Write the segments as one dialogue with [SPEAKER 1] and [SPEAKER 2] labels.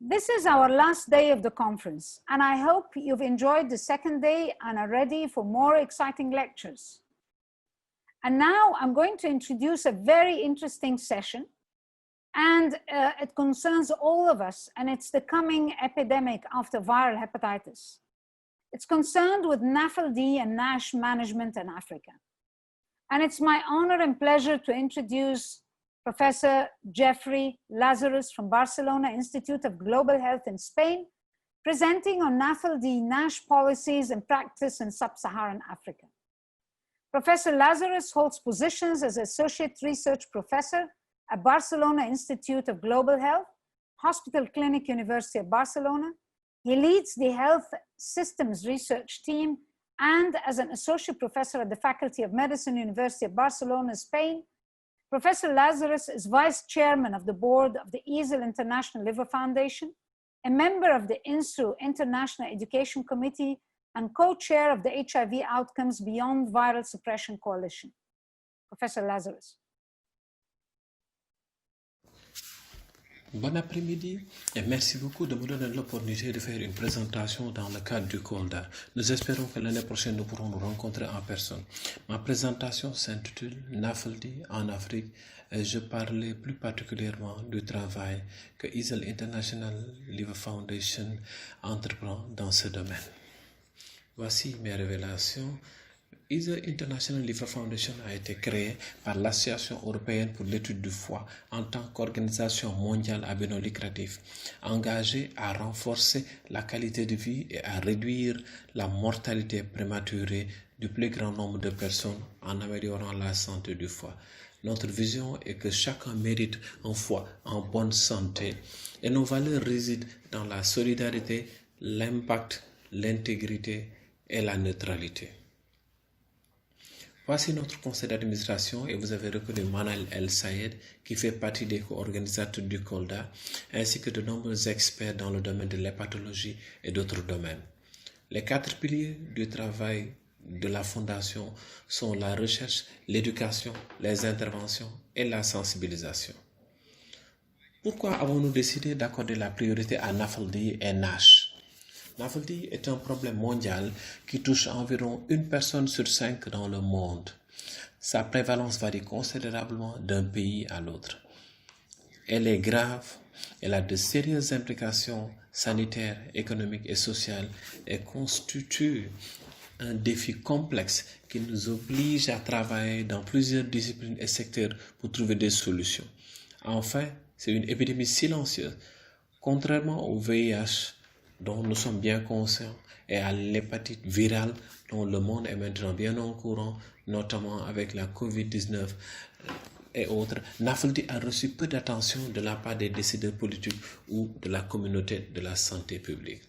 [SPEAKER 1] This is our last day of the conference, and I hope you've enjoyed the second day and are ready for more exciting lectures. And now I'm going to introduce a very interesting session, and it concerns all of us, and it's the coming epidemic after viral hepatitis. It's concerned with NAFLD and NASH management in Africa. And it's my honor and pleasure to introduce Professor Jeffrey Lazarus from Barcelona Institute of Global Health in Spain, presenting on NAFLD NASH policies and practice in sub-Saharan Africa. Professor Lazarus holds positions as Associate Research Professor at Barcelona Institute of Global Health, Hospital Clinic University of Barcelona. He leads the Health Systems Research Team and as an Associate Professor at the Faculty of Medicine, University of Barcelona, Spain. Professor Lazarus is Vice Chairman of the Board of the EASL International Liver Foundation, a member of the INSRU International Education Committee, and co-chair of the HIV Outcomes Beyond Viral Suppression Coalition. Professor Lazarus.
[SPEAKER 2] Bon après-midi et merci beaucoup de me donner l'opportunité de faire une présentation dans le cadre du COLDA. Nous espérons que l'année prochaine nous pourrons nous rencontrer en personne. Ma présentation s'intitule NAFLD en Afrique et je parlais plus particulièrement du travail que EASL International Liver Foundation entreprend dans ce domaine. Voici mes révélations. EASL International Liver Foundation a été créée par l'Association européenne pour l'étude du foie en tant qu'organisation mondiale à but non lucratif, engagée à renforcer la qualité de vie et à réduire la mortalité prématurée du plus grand nombre de personnes en améliorant la santé du foie. Notre vision est que chacun mérite un foie en bonne santé et nos valeurs résident dans la solidarité, l'impact, l'intégrité et la neutralité. Voici notre conseil d'administration et vous avez reconnu Manal El Sayed qui fait partie des co-organisateurs du COLDA ainsi que de nombreux experts dans le domaine de l'hépatologie et d'autres domaines. Les 4 piliers du travail de la Fondation sont la recherche, l'éducation, les interventions et la sensibilisation. Pourquoi avons-nous décidé d'accorder la priorité à NAFLD et NASH? NAFLD est un problème mondial qui touche environ 1 personne sur 5 dans le monde. Sa prévalence varie considérablement d'un pays à l'autre. Elle est grave, elle a de sérieuses implications sanitaires, économiques et sociales et constitue un défi complexe qui nous oblige à travailler dans plusieurs disciplines et secteurs pour trouver des solutions. Enfin, c'est une épidémie silencieuse. Contrairement au VIH, dont nous sommes bien conscients, et à l'hépatite virale dont le monde est maintenant bien au courant, notamment avec la COVID-19 et autres, NAFLD a reçu peu d'attention de la part des décideurs politiques ou de la communauté de la santé publique.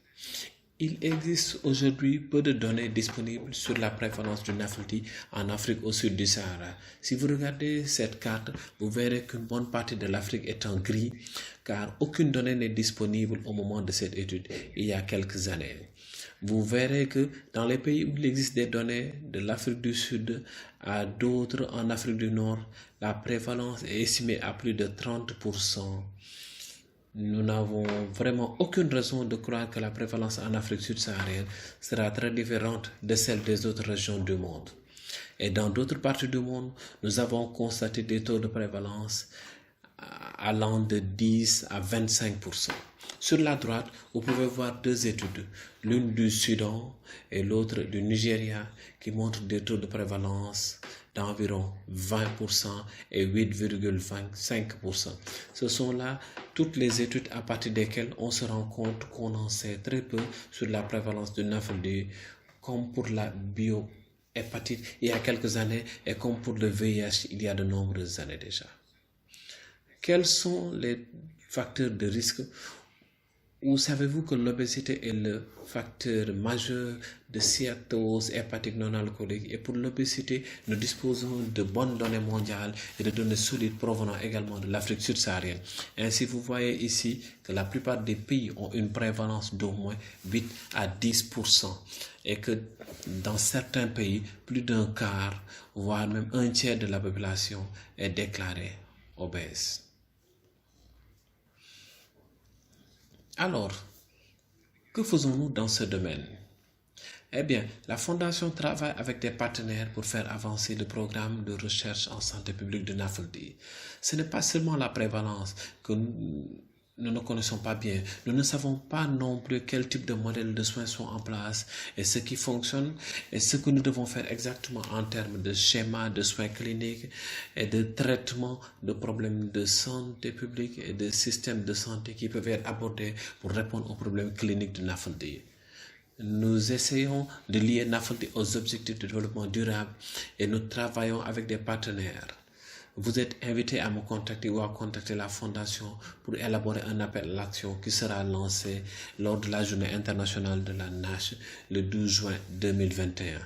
[SPEAKER 2] Il existe aujourd'hui peu de données disponibles sur la prévalence du NAFLD en Afrique au sud du Sahara. Si vous regardez cette carte, vous verrez qu'une bonne partie de l'Afrique est en gris, car aucune donnée n'est disponible au moment de cette étude, il y a quelques années. Vous verrez que dans les pays où il existe des données de l'Afrique du Sud à d'autres en Afrique du Nord, la prévalence est estimée à plus de 30%. Nous n'avons vraiment aucune raison de croire que la prévalence en Afrique subsaharienne sera très différente de celle des autres régions du monde. Et dans d'autres parties du monde, nous avons constaté des taux de prévalence allant de 10 à 25%. Sur la droite, vous pouvez voir 2 études, l'une du Soudan et l'autre du Nigeria, qui montrent des taux de prévalence d'environ 20% et 8,25%. Ce sont là toutes les études à partir desquelles on se rend compte qu'on en sait très peu sur la prévalence de NAFLD, comme pour la biohépatite il y a quelques années et comme pour le VIH il y a de nombreuses années déjà. Quels sont les facteurs de risque? Ou savez-vous que l'obésité est le facteur majeur de cirrhose hépatique non alcoolique? Et pour l'obésité, nous disposons de bonnes données mondiales et de données solides provenant également de l'Afrique subsaharienne. Ainsi, vous voyez ici que la plupart des pays ont une prévalence d'au moins 8 à 10%. Et que dans certains pays, plus d'un quart, voire même un tiers de la population est déclarée obèse. Alors, que faisons-nous dans ce domaine? Eh bien, la Fondation travaille avec des partenaires pour faire avancer le programme de recherche en santé publique de NAFLD. Ce n'est pas seulement la prévalence que nous ne connaissons pas bien. Nous ne savons pas non plus quel type de modèles de soins sont en place et ce qui fonctionne et ce que nous devons faire exactement en termes de schéma de soins cliniques et de traitement de problèmes de santé publique et de systèmes de santé qui peuvent être abordés pour répondre aux problèmes cliniques de NAFLD. Nous essayons de lier NAFLD aux objectifs de développement durable et nous travaillons avec des partenaires. Vous êtes invité à me contacter ou à contacter la Fondation pour élaborer un appel à l'action qui sera lancé lors de la Journée internationale de la NASH le 12 juin 2021.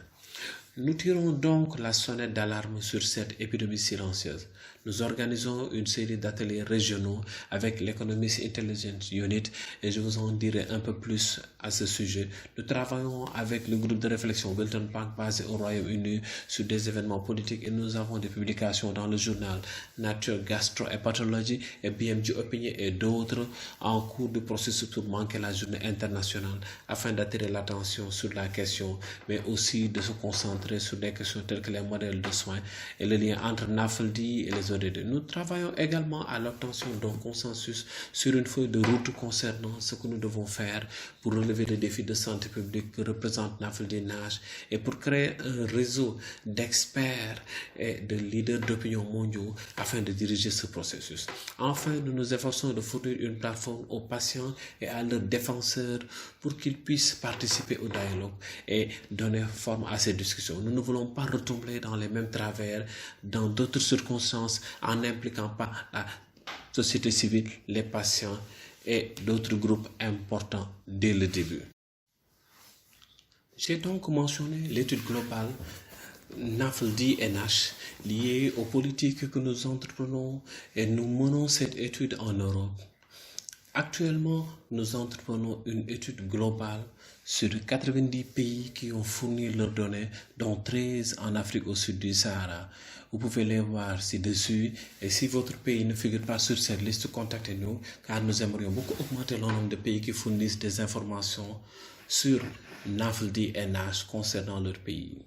[SPEAKER 2] Nous tirons donc la sonnette d'alarme sur cette épidémie silencieuse. Nous organisons une série d'ateliers régionaux avec l'Economist Intelligence Unit et je vous en dirai un peu plus à ce sujet. Nous travaillons avec le groupe de réflexion Wilton Park basé au Royaume-Uni sur des événements politiques et nous avons des publications dans le journal Nature Gastrohepatology et BMG Opinion et d'autres en cours de processus pour manquer la journée internationale afin d'attirer l'attention sur la question mais aussi de se concentrer sur des questions telles que les modèles de soins et le lien entre NAFLD et les ODD. Nous travaillons également à l'obtention d'un consensus sur une feuille de route concernant ce que nous devons faire pour relever les défis de santé publique que représente NAFLD-NASH et pour créer un réseau d'experts et de leaders d'opinion mondiaux afin de diriger ce processus. Enfin, nous nous efforçons de fournir une plateforme aux patients et à leurs défenseurs pour qu'ils puissent participer au dialogue et donner forme à ces discussions. Nous ne voulons pas retomber dans les mêmes travers dans d'autres circonstances en n'impliquant pas la société civile, les patients et d'autres groupes importants dès le début. J'ai donc mentionné l'étude globale NAFLD et NASH liée aux politiques que nous entreprenons et nous menons cette étude en Europe. Actuellement, nous entreprenons une étude globale sur 90 pays qui ont fourni leurs données, dont 13 en Afrique au sud du Sahara. Vous pouvez les voir ci-dessus et si votre pays ne figure pas sur cette liste, contactez-nous car nous aimerions beaucoup augmenter le nombre de pays qui fournissent des informations sur NAFLD et NASH concernant leur pays.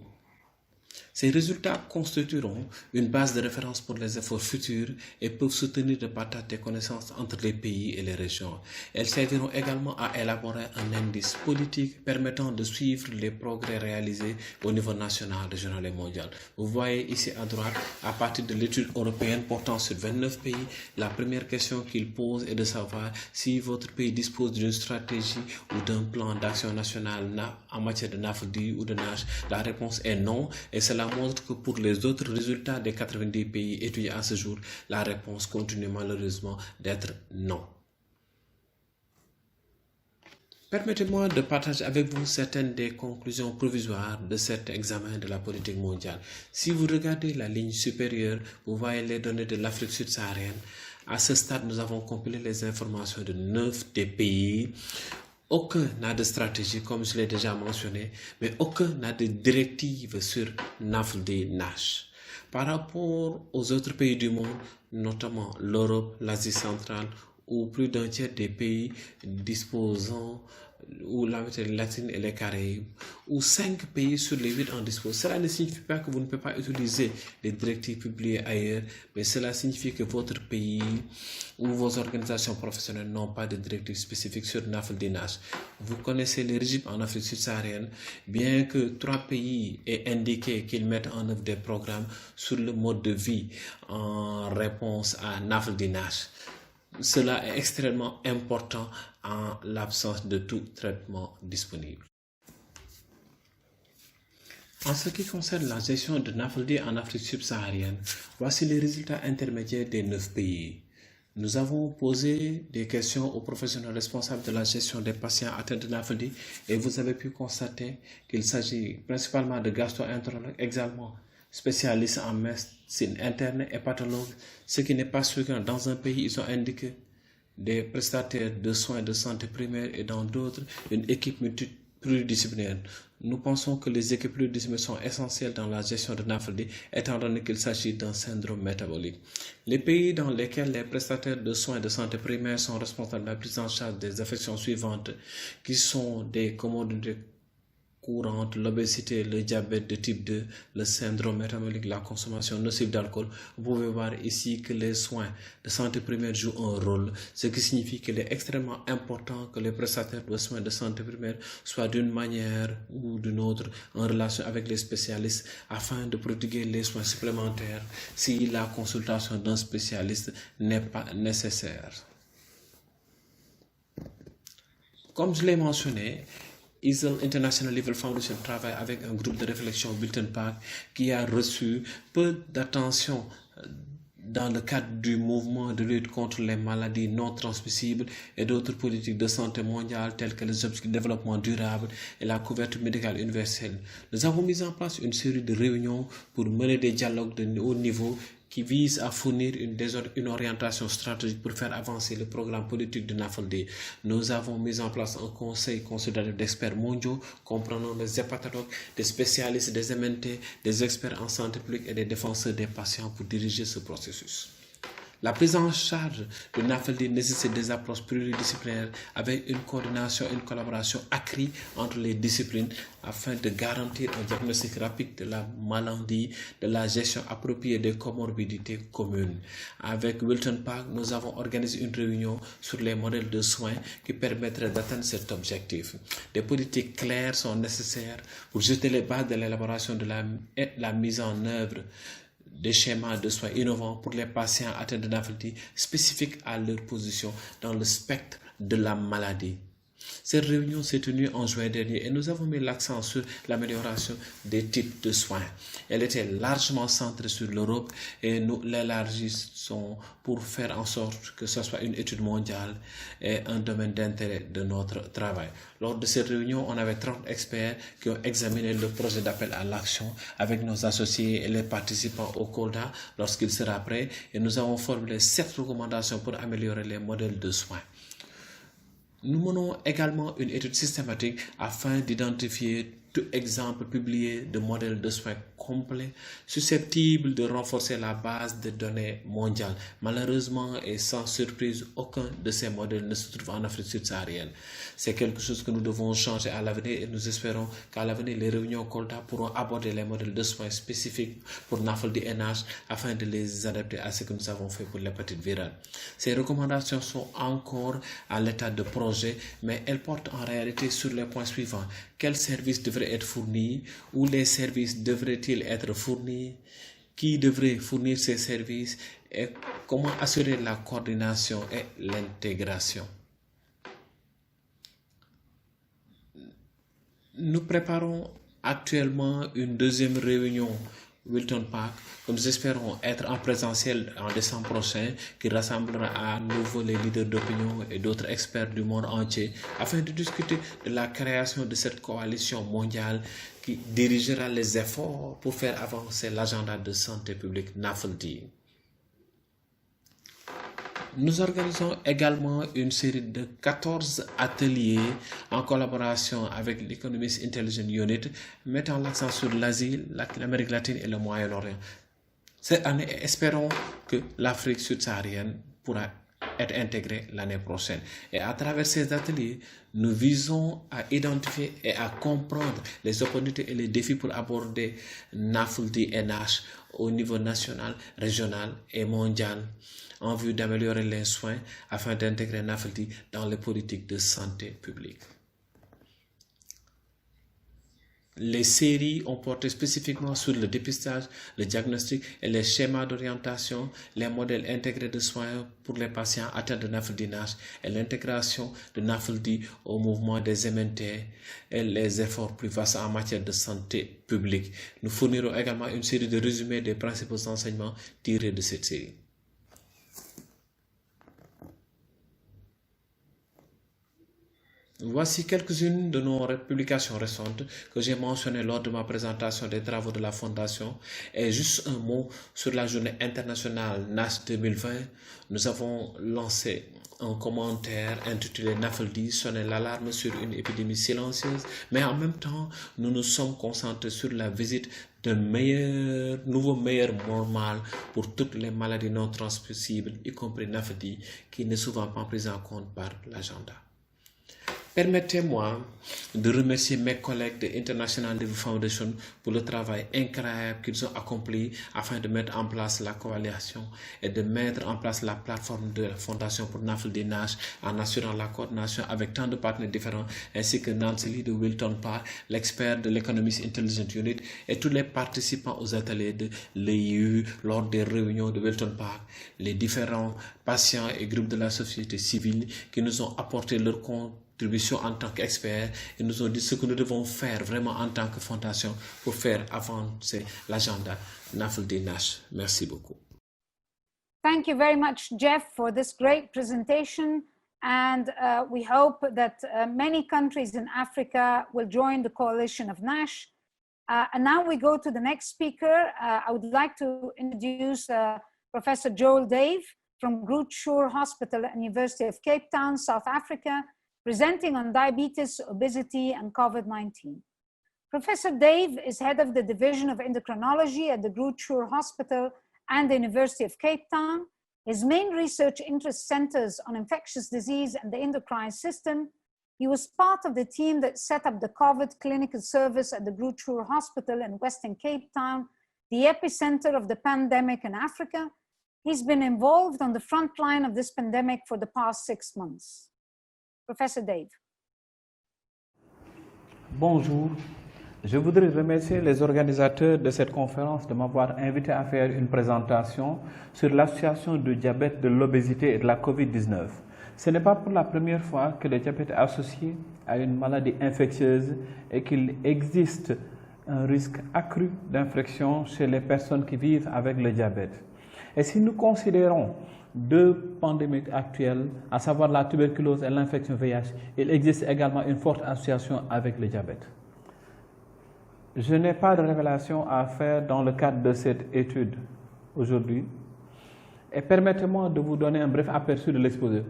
[SPEAKER 2] Ces résultats constitueront une base de référence pour les efforts futurs et peuvent soutenir le partage des connaissances entre les pays et les régions. Elles serviront également à élaborer un indice politique permettant de suivre les progrès réalisés au niveau national, régional et mondial. Vous voyez ici à droite, à partir de l'étude européenne portant sur 29 pays, la première question qu'il pose est de savoir si votre pays dispose d'une stratégie ou d'un plan d'action national en matière de NAFLD ou de NASH. La réponse est non et cela montre que pour les autres résultats des 90 pays étudiés à ce jour, la réponse continue malheureusement d'être non. Permettez-moi de partager avec vous certaines des conclusions provisoires de cet examen de la politique mondiale. Si vous regardez la ligne supérieure, vous voyez les données de l'Afrique subsaharienne. À ce stade, nous avons compilé les informations de 9 des pays. Aucun n'a de stratégie, comme je l'ai déjà mentionné, mais aucun n'a de directive sur NAFLD-NASH. Par rapport aux autres pays du monde, notamment l'Europe, l'Asie centrale, ou plus d'un tiers des pays disposant ou l'Amérique latine et les Caraïbes, ou 5 pays sur les 8 en disposent. Cela ne signifie pas que vous ne pouvez pas utiliser les directives publiées ailleurs, mais cela signifie que votre pays ou vos organisations professionnelles n'ont pas de directives spécifiques sur NAFLD-NASH. Vous connaissez les régimes en Afrique subsaharienne, bien que 3 pays aient indiqué qu'ils mettent en œuvre des programmes sur le mode de vie en réponse à NAFLD-NASH. Cela est extrêmement important en l'absence de tout traitement disponible. En ce qui concerne la gestion de NAFLD en Afrique subsaharienne, voici les résultats intermédiaires des 9 pays. Nous avons posé des questions aux professionnels responsables de la gestion des patients atteints de NAFLD et vous avez pu constater qu'il s'agit principalement de gastro-entérologues, également spécialistes en médecine interne et pathologues, ce qui n'est pas sûr que dans un pays, ils ont indiqué des prestataires de soins de santé primaire et dans d'autres, une équipe pluridisciplinaire. Nous pensons que les équipes pluridisciplinaires sont essentielles dans la gestion de NAFLD, étant donné qu'il s'agit d'un syndrome métabolique. Les pays dans lesquels les prestataires de soins de santé primaire sont responsables de la prise en charge des affections suivantes, qui sont des comorbidités courantes, l'obésité, le diabète de type 2, le syndrome métabolique, la consommation nocive d'alcool. Vous pouvez voir ici que les soins de santé primaire jouent un rôle, ce qui signifie qu'il est extrêmement important que les prestataires de soins de santé primaire soient d'une manière ou d'une autre en relation avec les spécialistes afin de prodiguer les soins supplémentaires si la consultation d'un spécialiste n'est pas nécessaire. Comme je l'ai mentionné, Easel International Legal Foundation travaille avec un groupe de réflexion Wilton Park qui a reçu peu d'attention dans le cadre du mouvement de lutte contre les maladies non transmissibles et d'autres politiques de santé mondiale telles que les objectifs de développement durable et la couverture médicale universelle. Nous avons mis en place une série de réunions pour mener des dialogues de haut niveau qui vise à fournir une orientation stratégique pour faire avancer le programme politique de NAFLD. Nous avons mis en place un conseil consultatif d'experts mondiaux comprenant des hépatologues, des spécialistes des MNT, des experts en santé publique et des défenseurs des patients pour diriger ce processus. La prise en charge de NAFLD nécessite des approches pluridisciplinaires avec une coordination et une collaboration accrue entre les disciplines afin de garantir un diagnostic rapide de la maladie, de la gestion appropriée des comorbidités communes. Avec Wilton Park, nous avons organisé une réunion sur les modèles de soins qui permettraient d'atteindre cet objectif. Des politiques claires sont nécessaires pour jeter les bases de l'élaboration de la mise en œuvre des schémas de soins innovants pour les patients atteints de NAFLD spécifiques à leur position dans le spectre de la maladie. Cette réunion s'est tenue en juin dernier et nous avons mis l'accent sur l'amélioration des types de soins. Elle était largement centrée sur l'Europe et nous l'élargissons pour faire en sorte que ce soit une étude mondiale et un domaine d'intérêt de notre travail. Lors de cette réunion, on avait 30 experts qui ont examiné le projet d'appel à l'action avec nos associés et les participants au COLDA lorsqu'il sera prêt et nous avons formulé 7 recommandations pour améliorer les modèles de soins. Nous menons également une étude systématique afin d'identifier tout exemple publié de modèles de soins complets susceptibles de renforcer la base de données mondiale. Malheureusement et sans surprise, aucun de ces modèles ne se trouve en Afrique subsaharienne. C'est quelque chose que nous devons changer à l'avenir et nous espérons qu'à l'avenir, les réunions COLDA pourront aborder les modèles de soins spécifiques pour NAFLD et NASH afin de les adapter à ce que nous avons fait pour l'hépatite virale. Ces recommandations sont encore à l'état de projet, mais elles portent en réalité sur les points suivants. Quels services devraient être fournis? Où les services devraient-ils être fournis? Qui devrait fournir ces services? Et comment assurer la coordination et l'intégration? Nous préparons actuellement une deuxième réunion Wilton Park, que nous espérons être en présentiel en décembre prochain, qui rassemblera à nouveau les leaders d'opinion et d'autres experts du monde entier, afin de discuter de la création de cette coalition mondiale qui dirigera les efforts pour faire avancer l'agenda de santé publique NAFLD. Nous organisons également une série de 14 ateliers en collaboration avec l'Economist Intelligence Unit, mettant l'accent sur l'Asie, l'Amérique latine et le Moyen-Orient. Cette année, espérons que l'Afrique subsaharienne pourra être intégrée l'année prochaine. Et à travers ces ateliers, nous visons à identifier et à comprendre les opportunités et les défis pour aborder NAFLD et NASH au niveau national, régional et mondial, en vue d'améliorer les soins afin d'intégrer NAFLD dans les politiques de santé publique. Les séries ont porté spécifiquement sur le dépistage, le diagnostic et les schémas d'orientation, les modèles intégrés de soins pour les patients atteints de NAFLD-NASH et l'intégration de NAFLD au mouvement des MNT et les efforts plus vastes en matière de santé publique. Nous fournirons également une série de résumés des principaux enseignements tirés de cette série. Voici quelques-unes de nos publications récentes que j'ai mentionnées lors de ma présentation des travaux de la Fondation. Et juste un mot sur la journée internationale NASH 2020. Nous avons lancé un commentaire intitulé NAFLD, sonner l'alarme sur une épidémie silencieuse, mais en même temps, nous nous sommes concentrés sur la visite d'un nouveau meilleur normal pour toutes les maladies non transmissibles, y compris NAFLD, qui n'est souvent pas prise en compte par l'agenda. Permettez-moi de remercier mes collègues de International Liver Foundation pour le travail incroyable qu'ils ont accompli afin de mettre en place la coalition et de mettre en place la plateforme de la Fondation pour NAFLD-NASH en assurant la coordination avec tant de partenaires différents ainsi que Nancy Lee de Wilton Park, l'expert de l'Economist Intelligence Unit et tous les participants aux ateliers de l'EIU lors des réunions de Wilton Park, les différents patients et groupes de la société civile qui nous ont apporté leur contribution en tant qu'experts et nous ont dit ce que nous devons faire vraiment en tant que fondation pour faire avancer l'agenda NAFLD-NASH. Merci beaucoup.
[SPEAKER 1] Thank you very much, Jeff, for this great presentation. And we hope that many countries in Africa will join the coalition of NASH. And now we go to the next speaker. I would like to introduce Professor Joel Dave from Groote Schuur Hospital at University of Cape Town, South Africa, presenting on diabetes, obesity, and COVID-19. Professor Dave is head of the Division of Endocrinology at the Groote Schuur Hospital and the University of Cape Town. His main research interest centers on infectious disease and the endocrine system. He was part of the team that set up the COVID clinical service at the Groote Schuur Hospital in Western Cape Town, the epicenter of the pandemic in Africa. He's been involved on the front line of this pandemic for the past 6 months. Professor Dave.
[SPEAKER 3] Bonjour. Je voudrais remercier les organisateurs de cette conférence de m'avoir invité à faire une présentation sur l'association du diabète, de l'obésité et de la COVID-19. Ce n'est pas pour la première fois que le diabète est associé à une maladie infectieuse et qu'il existe un risque accru d'infection chez les personnes qui vivent avec le diabète. Et si nous considérons deux pandémies actuelles, à savoir la tuberculose et l'infection VIH, il existe également une forte association avec le diabète. Je n'ai pas de révélation à faire dans le cadre de cette étude aujourd'hui. Et permettez-moi de vous donner un bref aperçu de l'exposé.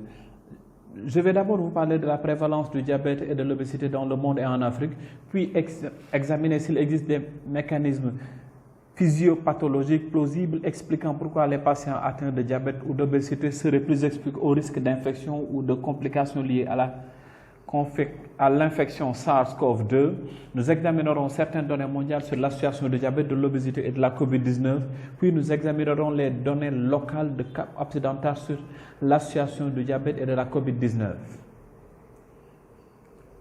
[SPEAKER 3] Je vais d'abord vous parler de la prévalence du diabète et de l'obésité dans le monde et en Afrique, puis examiner s'il existe des mécanismes physiopathologiques plausibles expliquant pourquoi les patients atteints de diabète ou d'obésité seraient plus exposés au risque d'infection ou de complications liées à l'infection SARS-CoV-2. Nous examinerons certaines données mondiales sur l'association du diabète, de l'obésité et de la COVID-19, puis nous examinerons les données locales de Cap Occidental sur l'association du diabète et de la COVID-19.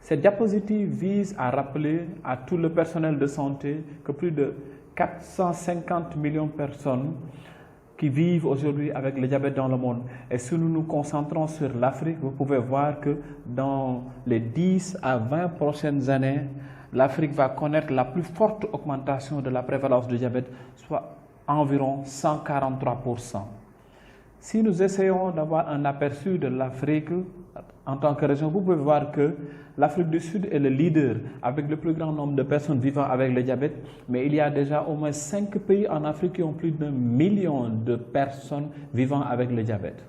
[SPEAKER 3] Cette diapositive vise à rappeler à tout le personnel de santé que plus de 450 millions de personnes qui vivent aujourd'hui avec le diabète dans le monde. Et si nous nous concentrons sur l'Afrique, vous pouvez voir que dans les 10 à 20 prochaines années, l'Afrique va connaître la plus forte augmentation de la prévalence du diabète, soit environ 143%. Si nous essayons d'avoir un aperçu de l'Afrique en tant que région, vous pouvez voir que l'Afrique du Sud est le leader avec le plus grand nombre de personnes vivant avec le diabète, mais il y a déjà au moins 5 pays en Afrique qui ont plus d'1 million de personnes vivant avec le diabète.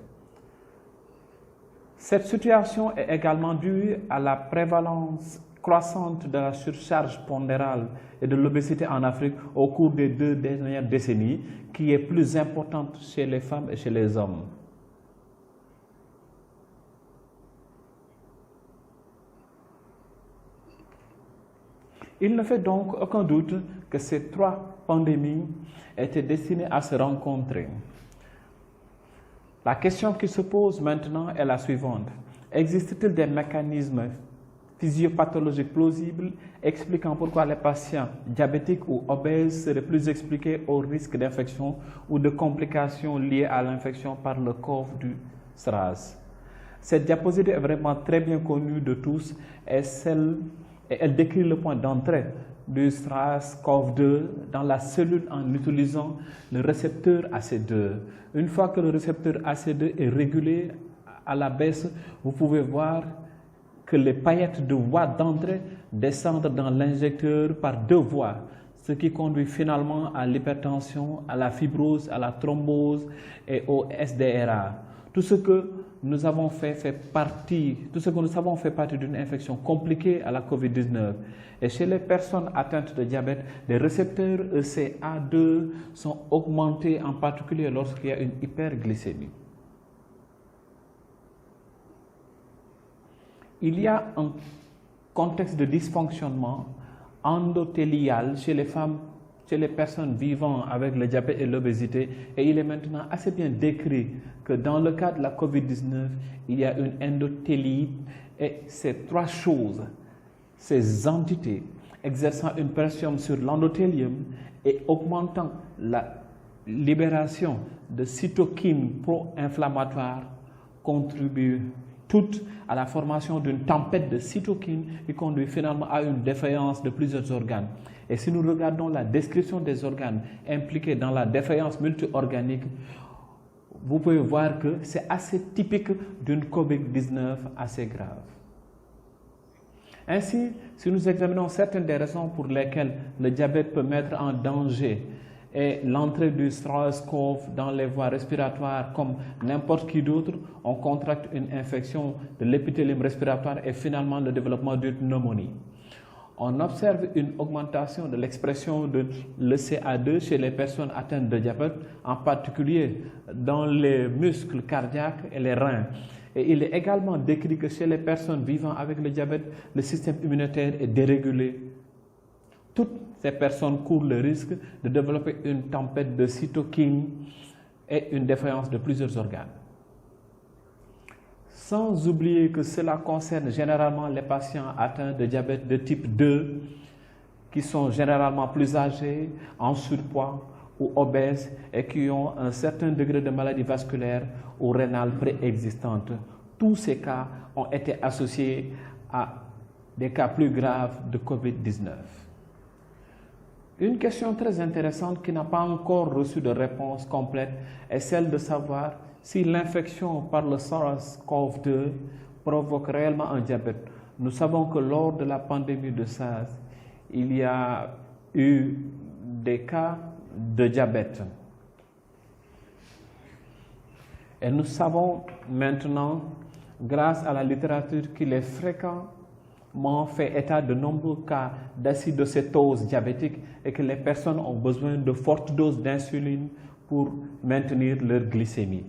[SPEAKER 3] Cette situation est également due à la prévalence croissante de la surcharge pondérale et de l'obésité en Afrique au cours des 2 dernières décennies, qui est plus importante chez les femmes et chez les hommes. Il ne fait donc aucun doute que ces 3 pandémies étaient destinées à se rencontrer. La question qui se pose maintenant est la suivante. Existe-t-il des mécanismes physiopathologiques plausibles expliquant pourquoi les patients diabétiques ou obèses seraient plus exposés au risque d'infection ou de complications liées à l'infection par le corps du SRAS? Cette diapositive est vraiment très bien connue de tous et elle décrit le point d'entrée du SRAS-CoV-2 dans la cellule en utilisant le récepteur AC2. Une fois que le récepteur AC2 est régulé à la baisse, vous pouvez voir que les paillettes de voie d'entrée descendent dans l'injecteur par 2 voies, ce qui conduit finalement à l'hypertension, à la fibrose, à la thrombose et au SDRA. Tout ce que nous savons fait partie d'une infection compliquée à la COVID-19. Et chez les personnes atteintes de diabète, les récepteurs ECA2 sont augmentés, en particulier lorsqu'il y a une hyperglycémie. Il y a un contexte de dysfonctionnement endothélial chez les femmes, chez les personnes vivant avec le diabète et l'obésité, et il est maintenant assez bien décrit que dans le cas de la COVID-19, il y a une endothélite, et ces 3 choses, ces entités exerçant une pression sur l'endothélium et augmentant la libération de cytokines pro-inflammatoires, contribuent toutes à la formation d'une tempête de cytokines qui conduit finalement à une défaillance de plusieurs organes. Et si nous regardons la description des organes impliqués dans la défaillance multiorganique, vous pouvez voir que c'est assez typique d'une COVID-19 assez grave. Ainsi, si nous examinons certaines des raisons pour lesquelles le diabète peut mettre en danger et l'entrée du SARS-CoV dans les voies respiratoires comme n'importe qui d'autre, on contracte une infection de l'épithélium respiratoire et finalement le développement d'une pneumonie. On observe une augmentation de l'expression de l'ECA2 chez les personnes atteintes de diabète, en particulier dans les muscles cardiaques et les reins. Et il est également décrit que chez les personnes vivant avec le diabète, le système immunitaire est dérégulé. Toutes ces personnes courent le risque de développer une tempête de cytokines et une défaillance de plusieurs organes. Sans oublier que cela concerne généralement les patients atteints de diabète de type 2, qui sont généralement plus âgés, en surpoids ou obèses et qui ont un certain degré de maladie vasculaire ou rénale préexistante. Tous ces cas ont été associés à des cas plus graves de COVID-19. Une question très intéressante qui n'a pas encore reçu de réponse complète est celle de savoir si l'infection par le SARS-CoV-2 provoque réellement un diabète. Nous savons que lors de la pandémie de SARS, il y a eu des cas de diabète. Et nous savons maintenant, grâce à la littérature, qu'il est fréquemment fait état de nombreux cas d'acidocétose diabétique et que les personnes ont besoin de fortes doses d'insuline pour maintenir leur glycémie.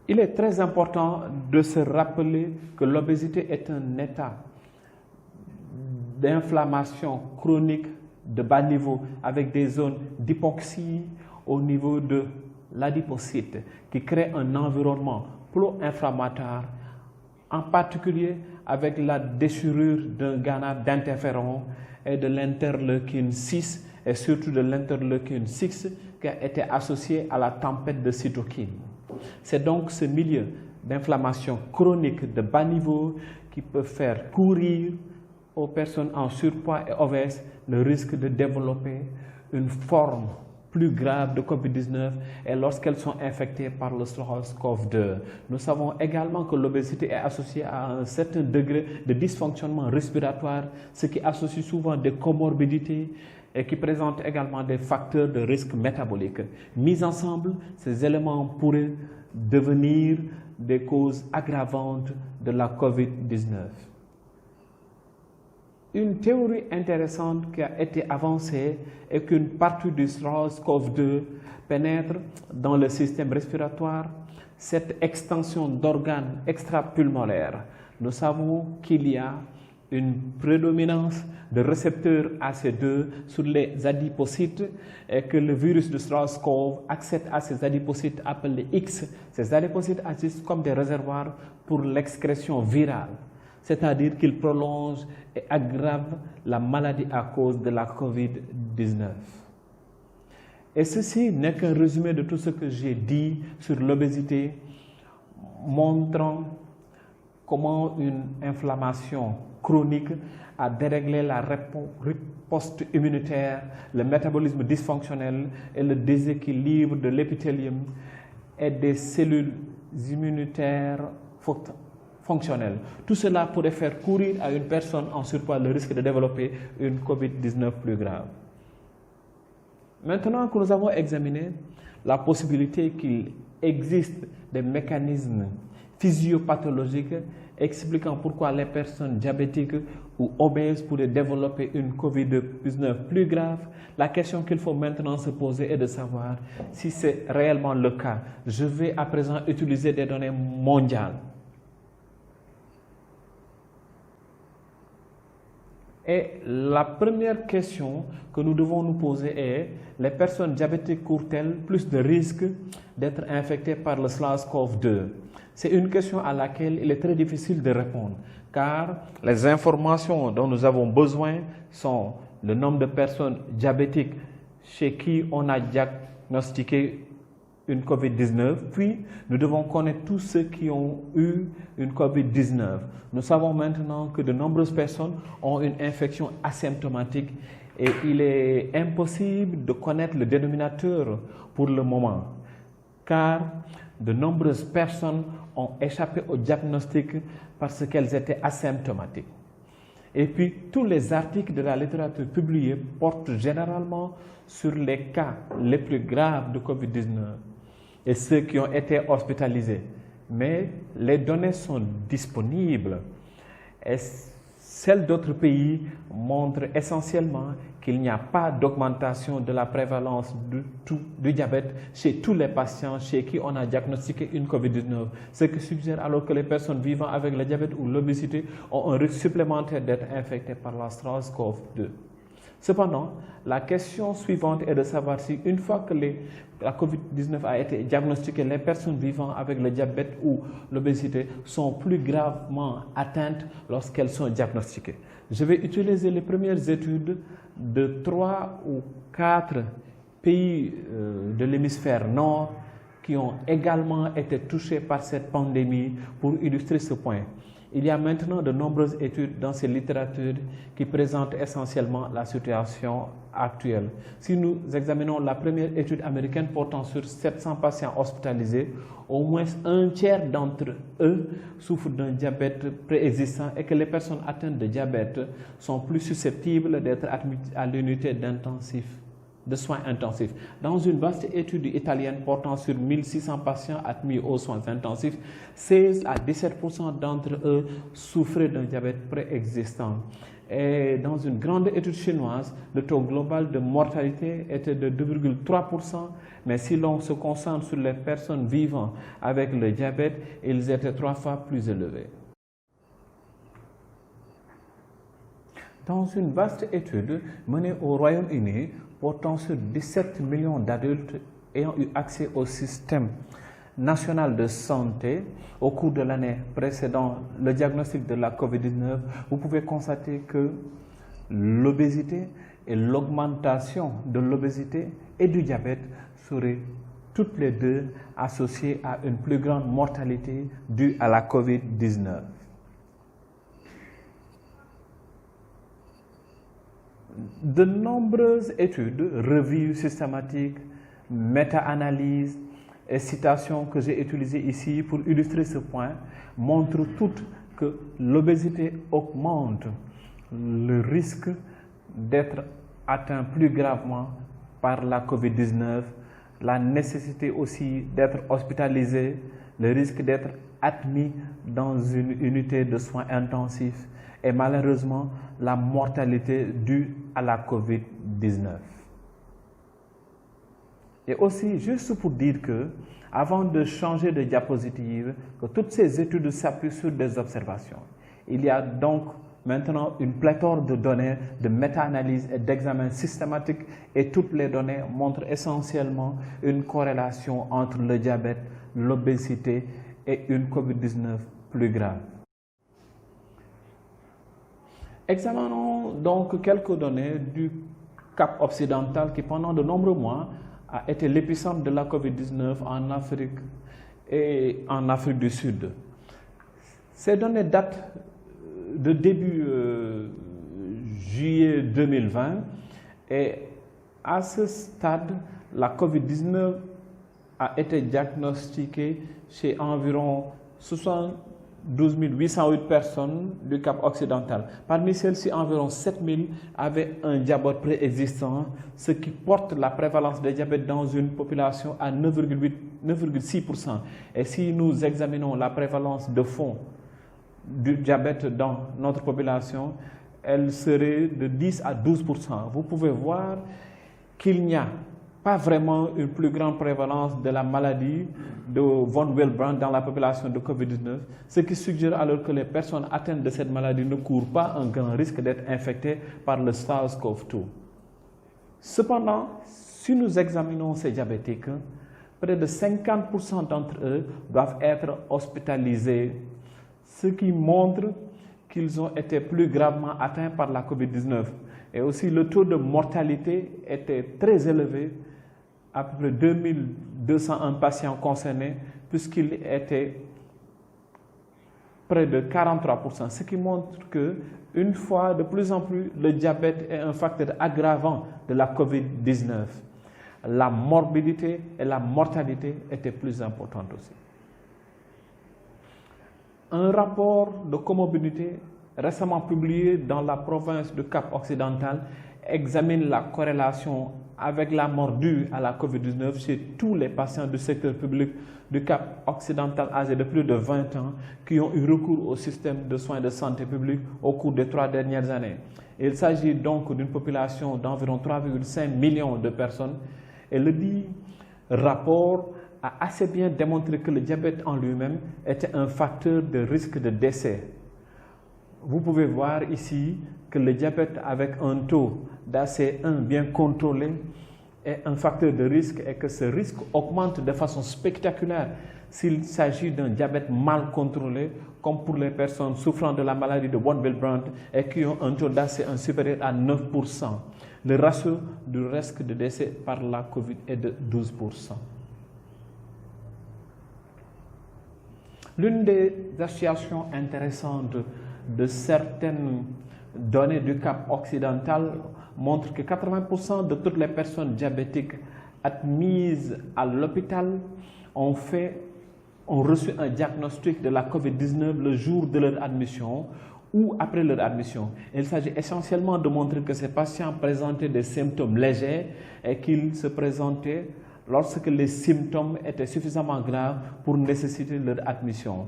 [SPEAKER 3] Il est très important de se rappeler que l'obésité est un état d'inflammation chronique de bas niveau avec des zones d'hypoxie au niveau de l'adipocyte qui crée un environnement pro-inflammatoire, en particulier avec la déchirure d'un GANA d'interféron et de l'interleukine 6 et surtout de l'interleukine 6 qui a été associé à la tempête de cytokines. C'est donc ce milieu d'inflammation chronique de bas niveau qui peut faire courir aux personnes en surpoids et obèses le risque de développer une forme plus grave de COVID-19 et lorsqu'elles sont infectées par le SARS-CoV-2. Nous savons également que l'obésité est associée à un certain degré de dysfonctionnement respiratoire, ce qui associe souvent des comorbidités et qui présente également des facteurs de risque métabolique. Mis ensemble, ces éléments pourraient devenir des causes aggravantes de la COVID-19. Une théorie intéressante qui a été avancée est qu'une partie du SARS-CoV-2 pénètre dans le système respiratoire, cette extension d'organes extrapulmonaires. Nous savons qu'il y a une prédominance de récepteurs AC2 sur les adipocytes et que le virus de SARS-CoV accède à ces adipocytes appelés X. Ces adipocytes agissent comme des réservoirs pour l'excrétion virale, c'est-à-dire qu'ils prolongent et aggravent la maladie à cause de la COVID-19. Et ceci n'est qu'un résumé de tout ce que j'ai dit sur l'obésité, montrant comment une inflammation chronique a déréglé la riposte immunitaire, le métabolisme dysfonctionnel et le déséquilibre de l'épithélium et des cellules immunitaires fonctionnels. Tout cela pourrait faire courir à une personne en surpoids le risque de développer une COVID-19 plus grave. Maintenant que nous avons examiné la possibilité qu'il existe des mécanismes physiopathologiques expliquant pourquoi les personnes diabétiques ou obèses pourraient développer une COVID-19 plus grave, la question qu'il faut maintenant se poser est de savoir si c'est réellement le cas. Je vais à présent utiliser des données mondiales. Et la première question que nous devons nous poser est: les personnes diabétiques courent-elles plus de risques d'être infectées par le SARS-CoV-2? C'est une question à laquelle il est très difficile de répondre, car les informations dont nous avons besoin sont le nombre de personnes diabétiques chez qui on a diagnostiqué une COVID-19, puis nous devons connaître tous ceux qui ont eu une COVID-19. Nous savons maintenant que de nombreuses personnes ont une infection asymptomatique et il est impossible de connaître le dénominateur pour le moment, car de nombreuses personnes ont échappé au diagnostic parce qu'elles étaient asymptomatiques. Et puis, tous les articles de la littérature publiée portent généralement sur les cas les plus graves de COVID-19 et ceux qui ont été hospitalisés. Mais les données sont disponibles et celles d'autres pays montrent essentiellement qu'il n'y a pas d'augmentation de la prévalence du diabète chez tous les patients chez qui on a diagnostiqué une COVID-19, ce qui suggère alors que les personnes vivant avec le diabète ou l'obésité ont un risque supplémentaire d'être infectées par la SARS-CoV-2. Cependant, la question suivante est de savoir si, une fois que la COVID-19 a été diagnostiquée, les personnes vivant avec le diabète ou l'obésité sont plus gravement atteintes lorsqu'elles sont diagnostiquées. Je vais utiliser les premières études de 3 ou 4 pays de l'hémisphère nord qui ont également été touchés par cette pandémie pour illustrer ce point. Il y a maintenant de nombreuses études dans ces littératures qui présentent essentiellement la situation actuelle. Si nous examinons la première étude américaine portant sur 700 patients hospitalisés, au moins un tiers d'entre eux souffrent d'un diabète préexistant et que les personnes atteintes de diabète sont plus susceptibles d'être admises à l'unité de soins intensifs. Dans une vaste étude italienne portant sur 1600 patients admis aux soins intensifs, 16 à 17% d'entre eux souffraient d'un diabète préexistant. Et dans une grande étude chinoise, le taux global de mortalité était de 2,3%, mais si l'on se concentre sur les personnes vivant avec le diabète, ils étaient 3 fois plus élevés. Dans une vaste étude menée au Royaume-Uni, portant sur 17 millions d'adultes ayant eu accès au système national de santé au cours de l'année précédant le diagnostic de la COVID-19, vous pouvez constater que l'obésité et l'augmentation de l'obésité et du diabète seraient toutes les deux associées à une plus grande mortalité due à la COVID-19. De nombreuses études, revues systématiques, méta-analyses et citations que j'ai utilisées ici pour illustrer ce point montrent toutes que l'obésité augmente le risque d'être atteint plus gravement par la COVID-19, la nécessité aussi d'être hospitalisé, le risque d'être admis dans une unité de soins intensifs et malheureusement la mortalité due à la COVID-19. Et aussi, juste pour dire que, avant de changer de diapositive, que toutes ces études s'appuient sur des observations. Il y a donc maintenant une pléthore de données, de méta-analyses et d'examens systématiques et toutes les données montrent essentiellement une corrélation entre le diabète, l'obésité et une COVID-19 plus grave. Examinons donc quelques données du Cap occidental qui pendant de nombreux mois a été l'épicentre de la COVID-19 en Afrique et en Afrique du Sud. Ces données datent de début juillet 2020 et à ce stade, la COVID-19 a été diagnostiqué chez environ 72 808 personnes du Cap occidental. Parmi celles-ci, environ 7 000 avaient un diabète préexistant, ce qui porte la prévalence des diabètes dans une population à 9,6%. Et si nous examinons la prévalence de fond du diabète dans notre population, elle serait de 10 à 12%. Vous pouvez voir qu'il n'y a pas vraiment une plus grande prévalence de la maladie de von Willebrand dans la population de COVID-19, ce qui suggère alors que les personnes atteintes de cette maladie ne courent pas un grand risque d'être infectées par le SARS-CoV-2. Cependant, si nous examinons ces diabétiques, près de 50% d'entre eux doivent être hospitalisés, ce qui montre qu'ils ont été plus gravement atteints par la COVID-19. Et aussi, le taux de mortalité était très élevé, à peu près 2201 patients concernés, puisqu'il était près de 43%, ce qui montre que, une fois de plus en plus, le diabète est un facteur aggravant de la COVID-19. La morbidité et la mortalité étaient plus importantes aussi. Un rapport de comorbidité récemment publié dans la province du Cap occidental examine la corrélation avec la mort due à la COVID-19 chez tous les patients du secteur public du Cap occidental âgés de plus de 20 ans qui ont eu recours au système de soins de santé publique au cours des 3 dernières années. Il s'agit donc d'une population d'environ 3,5 millions de personnes et le dit rapport a assez bien démontré que le diabète en lui-même était un facteur de risque de décès. Vous pouvez voir ici que le diabète avec un taux d'ACE1 bien contrôlé est un facteur de risque et que ce risque augmente de façon spectaculaire s'il s'agit d'un diabète mal contrôlé, comme pour les personnes souffrant de la maladie de von Willebrand et qui ont un taux d'ACE1 supérieur à 9%. Le ratio du risque de décès par la COVID est de 12%. L'une des associations intéressantes de certaines données du Cap occidental montre que 80% de toutes les personnes diabétiques admises à l'hôpital ont reçu un diagnostic de la COVID-19 le jour de leur admission ou après leur admission. Il s'agit essentiellement de montrer que ces patients présentaient des symptômes légers et qu'ils se présentaient lorsque les symptômes étaient suffisamment graves pour nécessiter leur admission.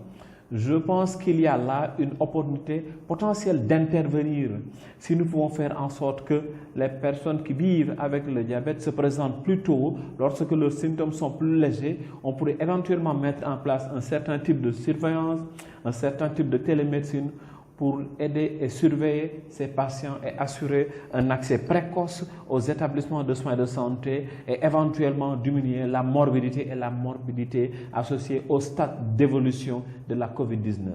[SPEAKER 3] Je pense qu'il y a là une opportunité potentielle d'intervenir si nous pouvons faire en sorte que les personnes qui vivent avec le diabète se présentent plus tôt. Lorsque leurs symptômes sont plus légers, on pourrait éventuellement mettre en place un certain type de surveillance, un certain type de télémédecine pour aider et surveiller ces patients et assurer un accès précoce aux établissements de soins de santé et éventuellement diminuer la morbidité et la morbidité associée au stade d'évolution de la COVID-19.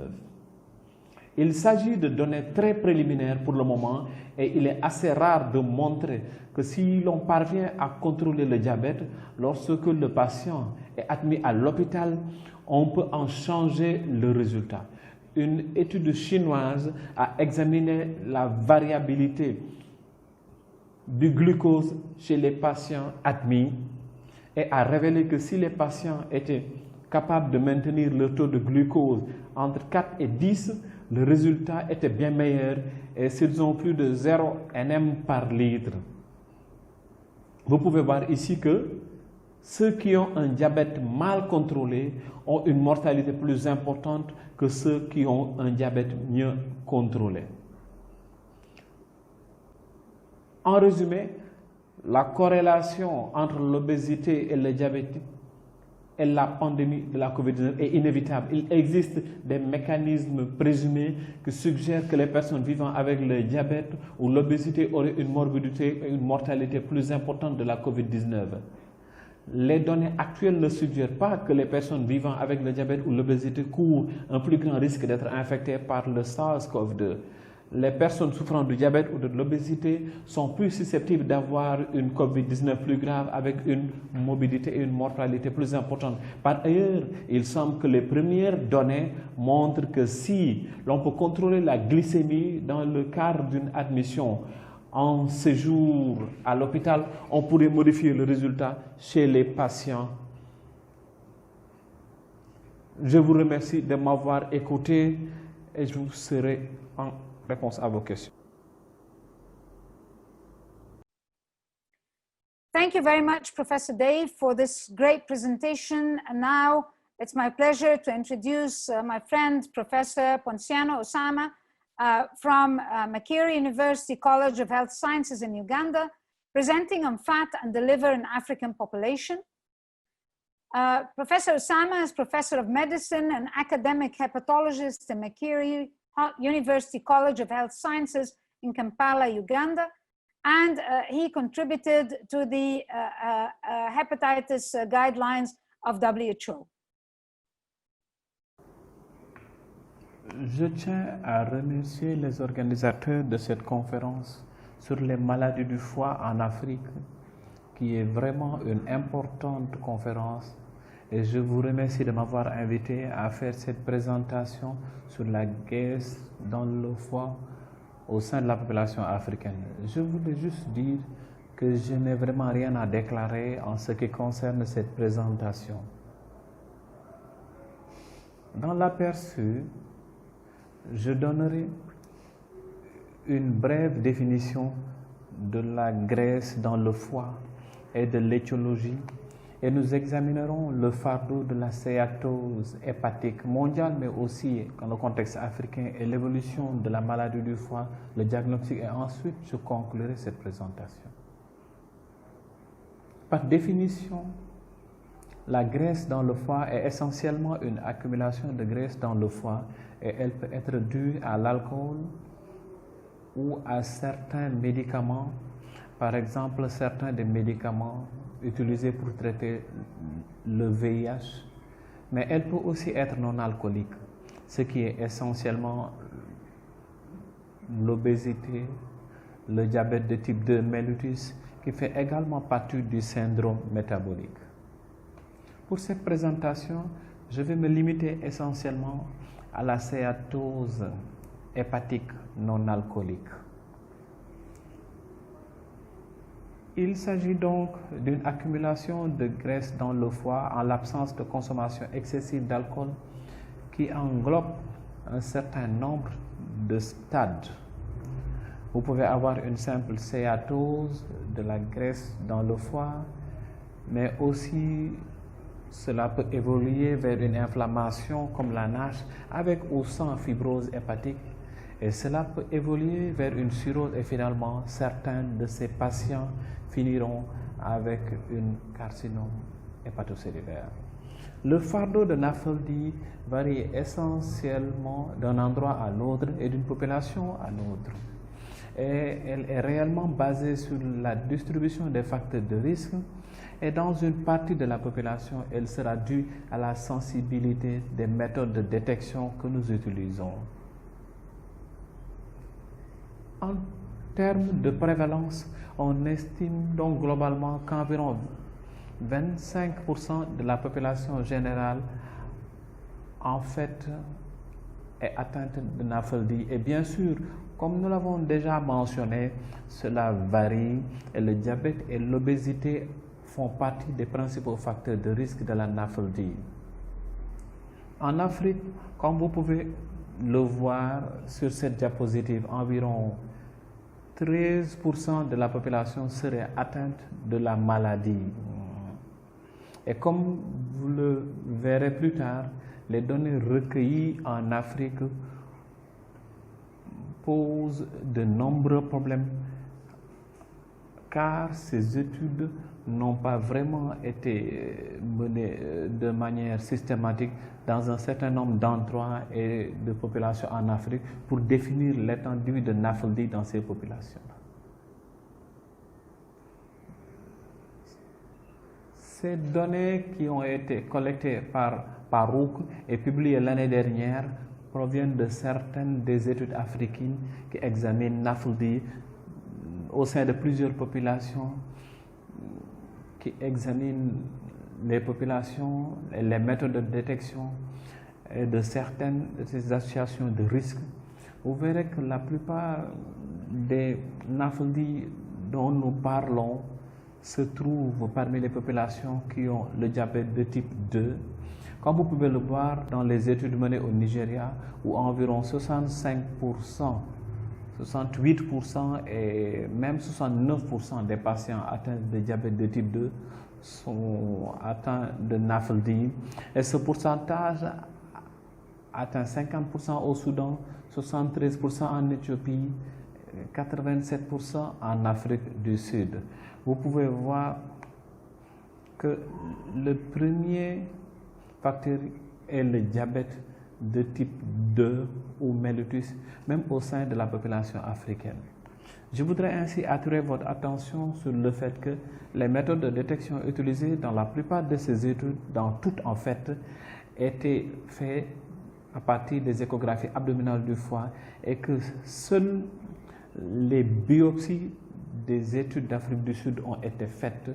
[SPEAKER 3] Il s'agit de données très préliminaires pour le moment et il est assez rare de montrer que si l'on parvient à contrôler le diabète, lorsque le patient est admis à l'hôpital, on peut en changer le résultat. Une étude chinoise a examiné la variabilité du glucose chez les patients admis et a révélé que si les patients étaient capables de maintenir le taux de glucose entre 4 et 10, le résultat était bien meilleur et s'ils ont plus de 0 nm par litre. Vous pouvez voir ici que ceux qui ont un diabète mal contrôlé ont une mortalité plus importante que ceux qui ont un diabète mieux contrôlé. En résumé, la corrélation entre l'obésité et le diabète et la pandémie de la COVID-19 est inévitable. Il existe des mécanismes présumés qui suggèrent que les personnes vivant avec le diabète ou l'obésité auraient une morbidité et une mortalité plus importante de la COVID-19. Les données actuelles ne suggèrent pas que les personnes vivant avec le diabète ou l'obésité courent un plus grand risque d'être infectées par le SARS-CoV-2. Les personnes souffrant du diabète ou de l'obésité sont plus susceptibles d'avoir une COVID-19 plus grave avec une morbidité et une mortalité plus importante. Par ailleurs, il semble que les premières données montrent que si l'on peut contrôler la glycémie dans le cadre d'une admission en séjour à l'hôpital, on pourrait modifier le résultat chez les patients Je vous remercie de m'avoir écouté et je vous serai en réponse à vos questions.
[SPEAKER 1] Thank you very much, Professor Dave, for this great presentation. And now it's my pleasure to introduce my friend, Professor Ponciano Osama from Makerere University College of Health Sciences in Uganda, presenting on fat and the liver in African population. Professor Osama is Professor of Medicine and Academic Hepatologist in Makerere University College of Health Sciences in Kampala, Uganda. And he contributed to the hepatitis guidelines of WHO.
[SPEAKER 3] Je tiens à remercier les organisateurs de cette conférence sur les maladies du foie en Afrique, qui est vraiment une importante conférence. Et je vous remercie de m'avoir invité à faire cette présentation sur la graisse dans le foie au sein de la population africaine. Je voulais juste dire que je n'ai vraiment rien à déclarer en ce qui concerne cette présentation. Dans l'aperçu, je donnerai une brève définition de la graisse dans le foie et de l'étiologie, et nous examinerons le fardeau de la stéatose hépatique mondiale, mais aussi dans le contexte africain, et l'évolution de la maladie du foie, le diagnostic, et ensuite je conclurai cette présentation. Par définition, la graisse dans le foie est essentiellement une accumulation de graisse dans le foie, et elle peut être due à l'alcool ou à certains médicaments, par exemple certains des médicaments utilisés pour traiter le VIH, mais elle peut aussi être non alcoolique, ce qui est essentiellement l'obésité, le diabète de type 2 mellitus, qui fait également partie du syndrome métabolique. Pour cette présentation, je vais me limiter essentiellement à la stéatose hépatique non alcoolique. Il s'agit donc d'une accumulation de graisse dans le foie en l'absence de consommation excessive d'alcool qui englobe un certain nombre de stades. Vous pouvez avoir une simple stéatose de la graisse dans le foie, mais aussi cela peut évoluer vers une inflammation comme la NASH avec ou sans fibrose hépatique, et cela peut évoluer vers une cirrhose, et finalement certains de ces patients finiront avec une carcinome hépatocellulaire. Le fardeau de NAFLD varie essentiellement d'un endroit à l'autre et d'une population à l'autre. Et elle est réellement basée sur la distribution des facteurs de risque, et dans une partie de la population, elle sera due à la sensibilité des méthodes de détection que nous utilisons. En termes de prévalence, on estime donc globalement qu'environ 25% de la population générale en fait est atteinte de NAFLD. Et bien sûr, comme nous l'avons déjà mentionné, cela varie, et le diabète et l'obésité font partie des principaux facteurs de risque de la NAFLD. En Afrique, comme vous pouvez le voir sur cette diapositive, environ 13% de la population serait atteinte de la maladie. Et comme vous le verrez plus tard, les données recueillies en Afrique posent de nombreux problèmes, car ces études n'ont pas vraiment été menées de manière systématique dans un certain nombre d'endroits et de populations en Afrique pour définir l'étendue de NAFLD dans ces populations. Ces données qui ont été collectées par Rouk et publiées l'année dernière proviennent de certaines des études africaines qui examinent NAFLD au sein de plusieurs populations, qui examinent les populations et les méthodes de détection et de certaines de ces associations de risque. Vous verrez que la plupart des NAFLD dont nous parlons se trouvent parmi les populations qui ont le diabète de type 2, Comme vous pouvez le voir dans les études menées au Nigeria, où environ 65%, 68% et même 69% des patients atteints de diabète de type 2 sont atteints de NAFLD. Et ce pourcentage atteint 50% au Soudan, 73% en Éthiopie, 87% en Afrique du Sud. Vous pouvez voir que le premier facteur est le diabète de type 2 ou mellitus, même au sein de la population africaine. Je voudrais ainsi attirer votre attention sur le fait que les méthodes de détection utilisées dans la plupart de ces études, dans toutes en fait, étaient faites à partir des échographies abdominales du foie et que seules les biopsies des études d'Afrique du Sud ont été faites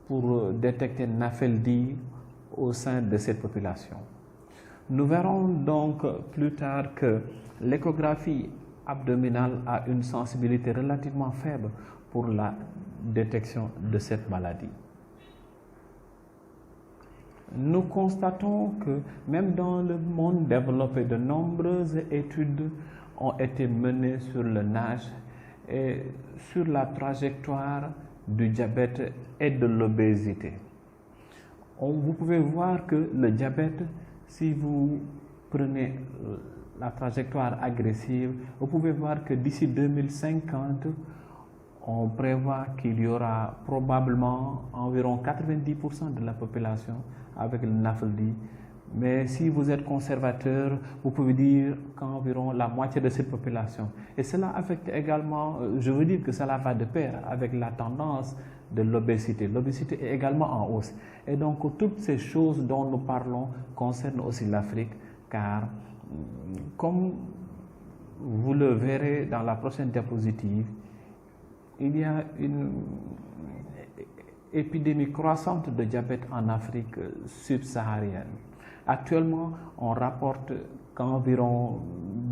[SPEAKER 3] pour détecter NAFLD au sein de cette population. Nous verrons donc plus tard que l'échographie abdominale a une sensibilité relativement faible pour la détection de cette maladie. Nous constatons que même dans le monde développé, de nombreuses études ont été menées sur le NASH et sur la trajectoire du diabète et de l'obésité. Vous pouvez voir que le diabète, si vous prenez la trajectoire agressive, vous pouvez voir que d'ici 2050, on prévoit qu'il y aura probablement environ 90% de la population avec le NAFLD. Mais si vous êtes conservateur, vous pouvez dire qu'environ la moitié de cette population. Et cela affecte également, je veux dire que cela va de pair avec la tendance de l'obésité. L'obésité est également en hausse. Et donc, toutes ces choses dont nous parlons concernent aussi l'Afrique, car comme vous le verrez dans la prochaine diapositive, il y a une épidémie croissante de diabète en Afrique subsaharienne. Actuellement, on rapporte qu'environ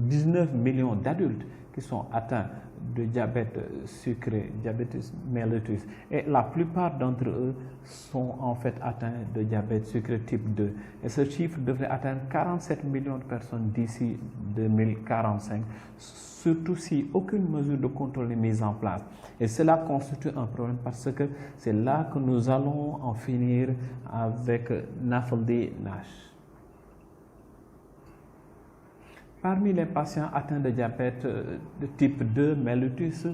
[SPEAKER 3] 19 millions d'adultes qui sont atteints de diabète sucré, diabète mellitus, et la plupart d'entre eux sont en fait atteints de diabète sucré type 2. Et ce chiffre devrait atteindre 47 millions de personnes d'ici 2045, surtout si aucune mesure de contrôle n'est mise en place. Et cela constitue un problème parce que c'est là que nous allons en finir avec NAFLD-NASH. Parmi les patients atteints de diabète de type 2 mellitus,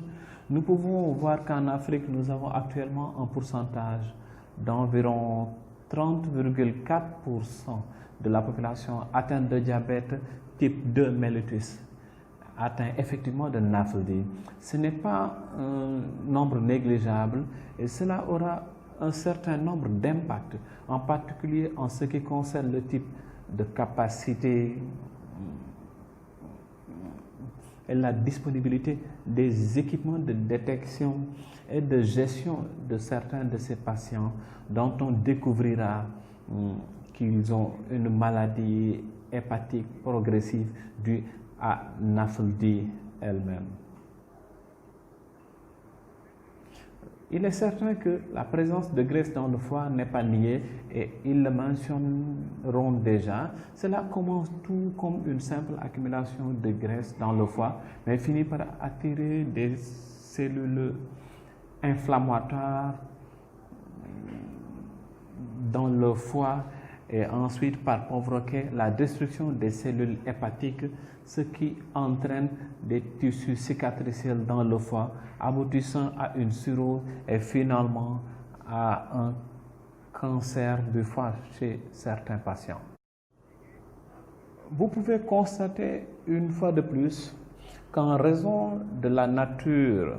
[SPEAKER 3] nous pouvons voir qu'en Afrique, nous avons actuellement un pourcentage d'environ 30,4% de la population atteinte de diabète type 2 mellitus, atteint effectivement de NAFLD. Ce n'est pas un nombre négligeable et cela aura un certain nombre d'impacts, en particulier en ce qui concerne le type de capacité et la disponibilité des équipements de détection et de gestion de certains de ces patients dont on découvrira qu'ils ont une maladie hépatique progressive due à NAFLD elle-même. Il est certain que la présence de graisse dans le foie n'est pas niée et ils le mentionneront déjà. Cela commence tout comme une simple accumulation de graisse dans le foie, mais finit par attirer des cellules inflammatoires dans le foie et ensuite par provoquer la destruction des cellules hépatiques, ce qui entraîne des tissus cicatriciels dans le foie, aboutissant à une cirrhose et finalement à un cancer du foie chez certains patients. Vous pouvez constater une fois de plus qu'en raison de la nature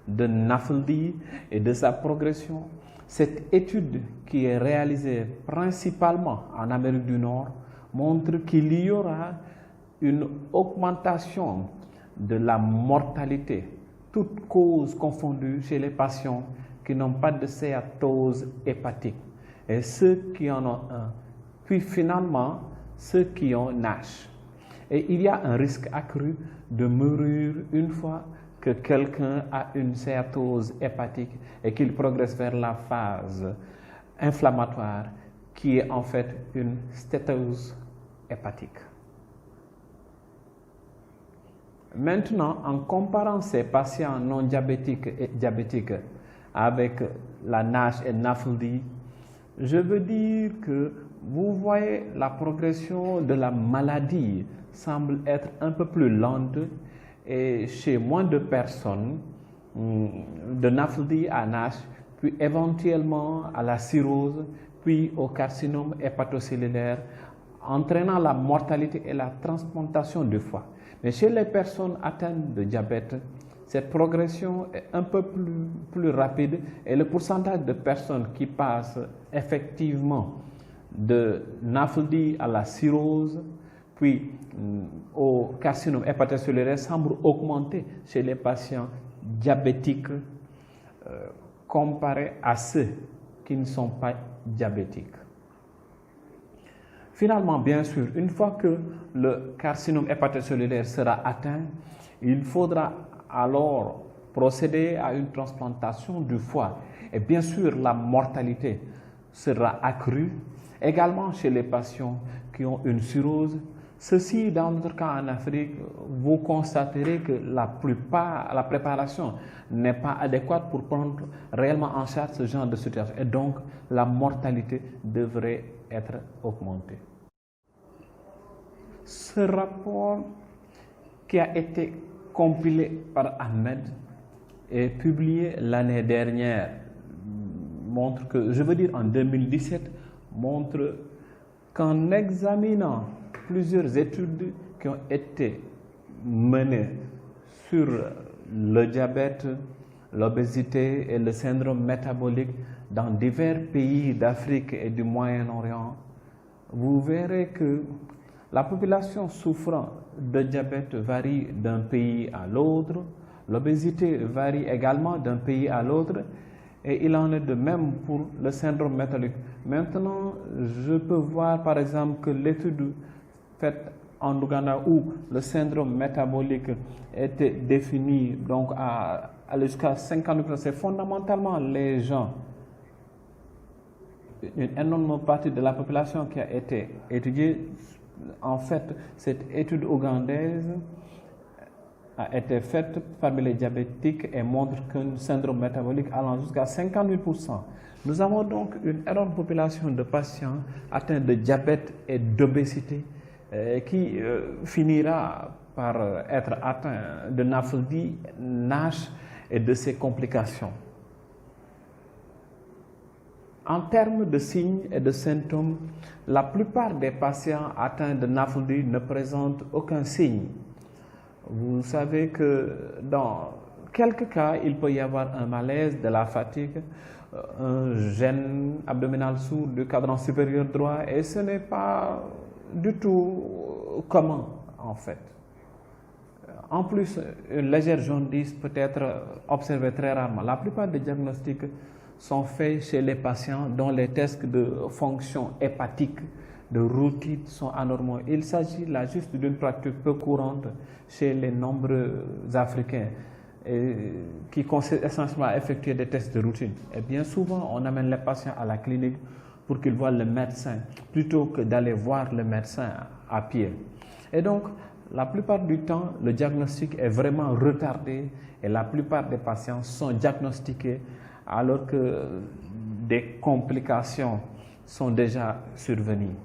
[SPEAKER 3] de NAFLD et de sa progression, cette étude qui est réalisée principalement en Amérique du Nord montre qu'il y aura une augmentation de la mortalité, toutes causes confondues chez les patients qui n'ont pas de stéatose hépatique et ceux qui en ont un, puis finalement ceux qui ont NASH. Et il y a un risque accru de mourir une fois que quelqu'un a une stéatose hépatique et qu'il progresse vers la phase inflammatoire qui est en fait une sténose hépatique. Maintenant, en comparant ces patients non diabétiques et diabétiques avec la NASH et NAFLD, je veux dire que vous voyez la progression de la maladie semble être un peu plus lente et chez moins de personnes de NAFLD à NASH, puis éventuellement à la cirrhose, puis au carcinome hépatocellulaire, entraînant la mortalité et la transplantation du foie. Mais chez les personnes atteintes de diabète, cette progression est un peu plus rapide et le pourcentage de personnes qui passent effectivement de NAFLD à la cirrhose, puis au carcinome hépatocellulaire semble augmenter chez les patients diabétiques comparé à ceux qui ne sont pas diabétiques. Finalement, bien sûr, une fois que le carcinome hépatocellulaire sera atteint, il faudra alors procéder à une transplantation du foie. Et bien sûr, la mortalité sera accrue, également chez les patients qui ont une cirrhose. Ceci, dans notre cas en Afrique, vous constaterez que la préparation n'est pas adéquate pour prendre réellement en charge ce genre de situation. Et donc, la mortalité devrait être augmentée. Ce rapport qui a été compilé par Ahmed et publié l'année dernière montre que, je veux dire en 2017, montre qu'en examinant plusieurs études qui ont été menées sur le diabète, l'obésité et le syndrome métabolique dans divers pays d'Afrique et du Moyen-Orient, vous verrez que la population souffrant de diabète varie d'un pays à l'autre, l'obésité varie également d'un pays à l'autre, et il en est de même pour le syndrome métabolique. Maintenant, je peux voir par exemple que l'étude faite en Ouganda où le syndrome métabolique était défini donc à jusqu'à 50%, c'est fondamentalement les gens, une énorme partie de la population qui a été étudiée. En fait, cette étude ougandaise a été faite parmi les diabétiques et montre qu'un syndrome métabolique allant jusqu'à 58%. Nous avons donc une énorme population de patients atteints de diabète et d'obésité qui finira par être atteint de NAFLD, NASH et de ses complications. En termes de signes et de symptômes, la plupart des patients atteints de NAFLD ne présentent aucun signe. Vous savez que dans quelques cas, il peut y avoir un malaise, de la fatigue, un gêne abdominal sourd du cadran supérieur droit, et ce n'est pas du tout commun en fait. En plus, une légère jaunisse peut être observée très rarement. La plupart des diagnostics sont faits chez les patients dont les tests de fonction hépatique de routine sont anormaux. Il s'agit là juste d'une pratique peu courante chez les nombreux Africains qui consistent essentiellement à effectuer des tests de routine. Et bien souvent, on amène les patients à la clinique pour qu'ils voient le médecin plutôt que d'aller voir le médecin à pied. Et donc, la plupart du temps, le diagnostic est vraiment retardé et la plupart des patients sont diagnostiqués alors que des complications sont déjà survenues.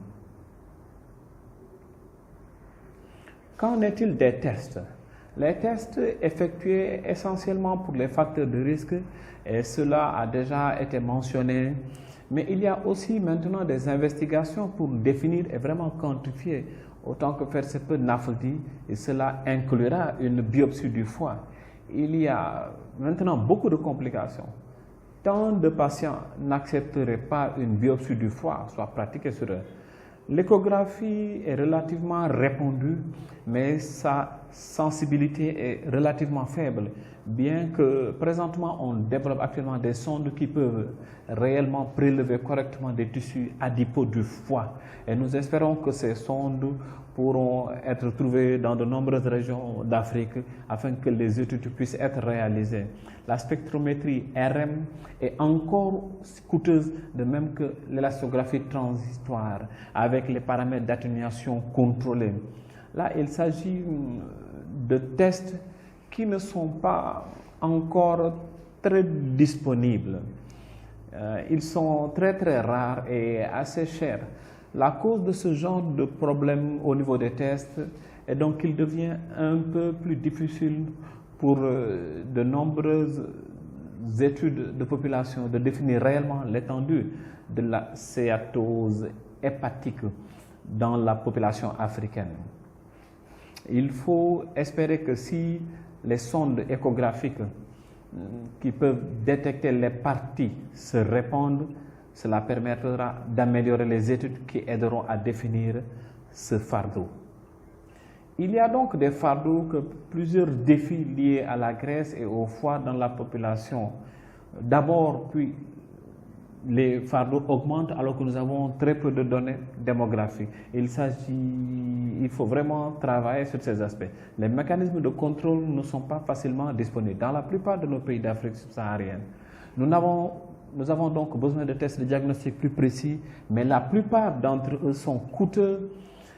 [SPEAKER 3] Qu'en est-il des tests? Les tests effectués essentiellement pour les facteurs de risque, et cela a déjà été mentionné, mais il y a aussi maintenant des investigations pour définir et vraiment quantifier autant que faire se peut NAFLD, et cela inclura une biopsie du foie. Il y a maintenant beaucoup de complications. Tant de patients n'accepteraient pas une biopsie du foie soit pratiquée sur eux. L'échographie est relativement répandue, mais sa sensibilité est relativement faible, bien que présentement on développe actuellement des sondes qui peuvent réellement prélever correctement des tissus adipeux du foie. Et nous espérons que ces sondes pourront être trouvés dans de nombreuses régions d'Afrique afin que les études puissent être réalisées. La spectrométrie RM est encore coûteuse, de même que l'élastographie transitoire avec les paramètres d'atténuation contrôlés. Là, il s'agit de tests qui ne sont pas encore très disponibles. Ils sont très rares et assez chers. La cause de ce genre de problème au niveau des tests est donc qu'il devient un peu plus difficile pour de nombreuses études de population de définir réellement l'étendue de la céatose hépatique dans la population africaine. Il faut espérer que si les sondes échographiques qui peuvent détecter les parties se répandent, cela permettra d'améliorer les études qui aideront à définir ce fardeau. Il y a donc des fardeaux, plusieurs défis liés à la graisse et au foie dans la population. D'abord, puis les fardeaux augmentent alors que nous avons très peu de données démographiques. Il faut vraiment travailler sur ces aspects. Les mécanismes de contrôle ne sont pas facilement disponibles dans la plupart de nos pays d'Afrique subsaharienne. Nous avons donc besoin de tests de diagnostic plus précis, mais la plupart d'entre eux sont coûteux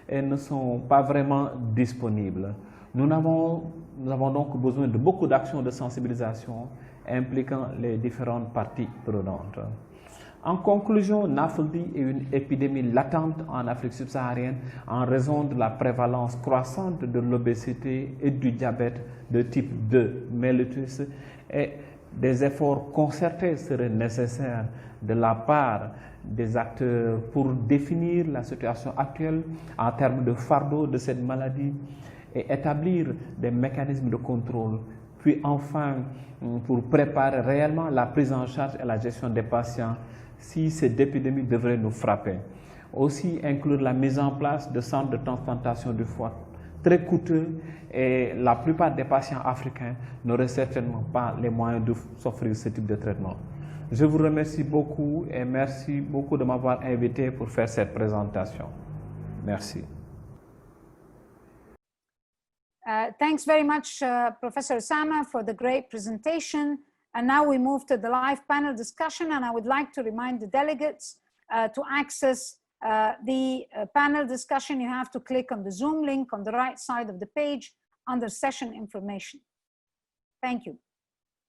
[SPEAKER 3] et ne sont pas vraiment disponibles. Nous avons donc besoin de beaucoup d'actions de sensibilisation impliquant les différentes parties prenantes. En conclusion, NAFLD est une épidémie latente en Afrique subsaharienne en raison de la prévalence croissante de l'obésité et du diabète de type 2 mellitus, et des efforts concertés seraient nécessaires de la part des acteurs pour définir la situation actuelle en termes de fardeau de cette maladie et établir des mécanismes de contrôle, puis enfin pour préparer réellement la prise en charge et la gestion des patients si cette épidémie devrait nous frapper. Aussi inclure la mise en place de centres de transplantation du foie très coûteux, et la plupart des patients africains n'auraient certainement pas les moyens de s'offrir ce type de traitement. Je vous remercie beaucoup et merci beaucoup de m'avoir invité pour faire cette présentation. Merci.
[SPEAKER 1] Thanks very much, Professor Osama, for the great presentation. And now we move to the live panel discussion, and I would like to remind the delegates to access the panel discussion. You have to click on the Zoom link on the right side of the page under session information. Thank you.